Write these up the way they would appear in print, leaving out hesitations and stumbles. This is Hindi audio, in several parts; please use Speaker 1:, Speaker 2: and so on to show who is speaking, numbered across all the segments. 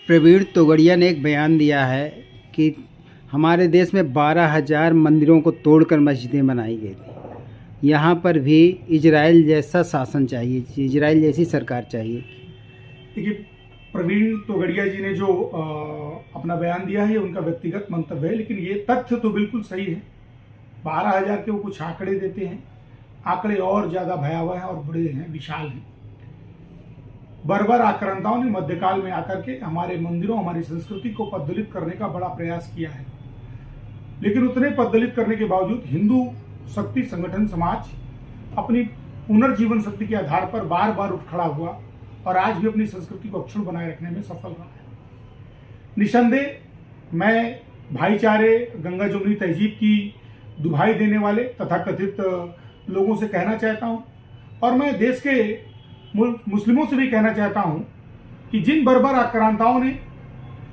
Speaker 1: प्रवीण तोगड़िया ने एक बयान दिया है कि हमारे देश में 12,000 मंदिरों को तोड़कर मस्जिदें बनाई गई थी। यहाँ पर भी इजराइल जैसा शासन चाहिए, इजराइल जैसी सरकार चाहिए।
Speaker 2: देखिए, प्रवीण तोगड़िया जी ने जो अपना बयान दिया है, उनका व्यक्तिगत मंतव्य है, लेकिन ये तथ्य तो बिल्कुल सही है। 12,000 के वो कुछ आंकड़े देते हैं, आंकड़े और ज़्यादा भयावह हैं और बड़े हैं, विशाल हैं। बर्बर आक्रांताओं ने मध्यकाल में आकर के हमारे मंदिरों, हमारी संस्कृति को पद्दलित करने का बड़ा प्रयास किया है, लेकिन उतने पद्दलित करने के बावजूद हिंदू शक्ति संगठन समाज अपनी पुनर्जीवन शक्ति के आधार पर बार बार उठ खड़ा हुआ और आज भी अपनी संस्कृति को अक्षुण्ण बनाए रखने में सफल रहा है। निसंदेह मैं भाईचारे, गंगा जमुनी तहजीब की दुहाई देने वाले तथाकथित लोगों से कहना चाहता हूं, और मैं देश के मुस्लिमों से भी कहना चाहता हूं कि जिन बर्बर आक्रांताओं ने,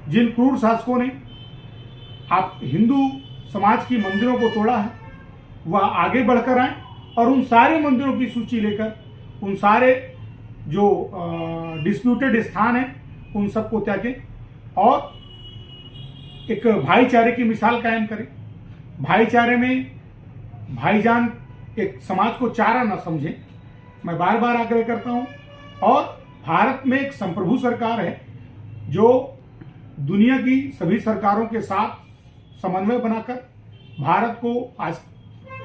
Speaker 2: जिन क्रूर शासकों ने आप हिंदू समाज की मंदिरों को तोड़ा है, वह आगे बढ़कर आए और उन सारे मंदिरों की सूची लेकर उन सारे जो डिस्प्यूटेड स्थान है उन सबको त्यागें और एक भाईचारे की मिसाल कायम करें। भाईचारे में भाईजान एक समाज को चारा न समझें, मैं बार बार आग्रह करता हूं। और भारत में एक संप्रभु सरकार है जो दुनिया की सभी सरकारों के साथ समन्वय बनाकर भारत को आज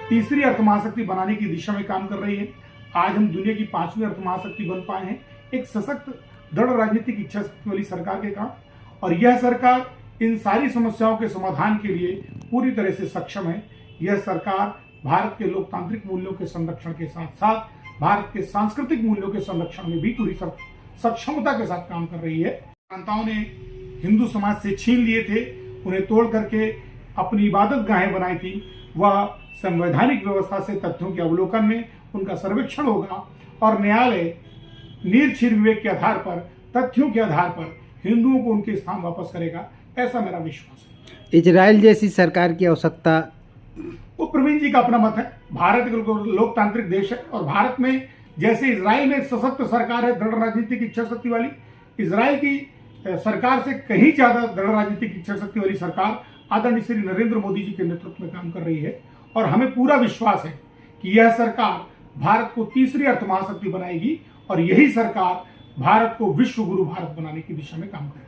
Speaker 2: तीसरी अर्थमहाशक्ति बनाने की दिशा में काम कर रही है। आज हम दुनिया की 5वीं अर्थमहाशक्ति बन पाए हैं, एक सशक्त दृढ़ राजनीतिक इच्छा शक्ति वाली सरकार के काम। और यह सरकार इन सारी समस्याओं के समाधान के लिए पूरी तरह से सक्षम है। यह सरकार भारत के लोकतांत्रिक मूल्यों के संरक्षण के साथ साथ भारत के सांस्कृतिक मूल्यों के संरक्षण में भी पूरी सक्षमता के साथ काम कर रही है। आक्रांताओं ने हिंदू समाज से छीन लिए थे, उन्हें तोड़ करके अपनी इबादत गाहें बनाई थी। वह संवैधानिक व्यवस्था से तथ्यों के अवलोकन में उनका सर्वेक्षण होगा और न्यायालय निर्भय विवेक के आधार पर, तथ्यों के आधार पर हिंदुओं को उनके स्थान वापस करेगा, ऐसा मेरा विश्वास है।
Speaker 1: इजराइल जैसी सरकार की आवश्यकता,
Speaker 2: वो प्रवीण जी का अपना मत है। भारत एक लोकतांत्रिक देश है और भारत में जैसे इजराइल में एक सशक्त सरकार है, दृढ़ राजनीतिक इच्छा शक्ति वाली, इजराइल की सरकार से कहीं ज्यादा दृढ़ राजनीतिक इच्छा शक्ति वाली सरकार आदरणीय श्री नरेंद्र मोदी जी के नेतृत्व में काम कर रही है। और हमें पूरा विश्वास है कि यह सरकार भारत को तीसरी अर्थमहाशक्ति बनाएगी और यही सरकार भारत को विश्व गुरु भारत बनाने की दिशा में काम करेगी।